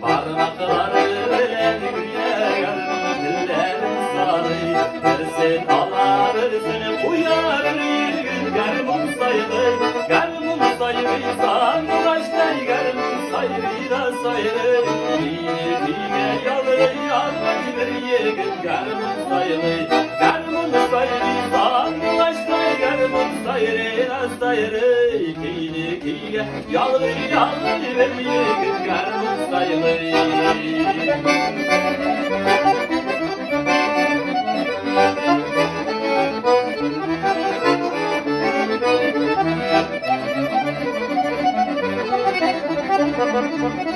Parmakları ellerine yarım dillerim sarı. Versin Allah versin uyar yürgün garmım sayılır. Garmım sayılır sandaşlar garmım sayılır da sayılır. Dine yalır yalır yürgün garmım sayılır. Garmım sayılır sandaşlar garmım sayılır da sayılır. Dine yalır yalır yürgün garmım sayılır. Müzik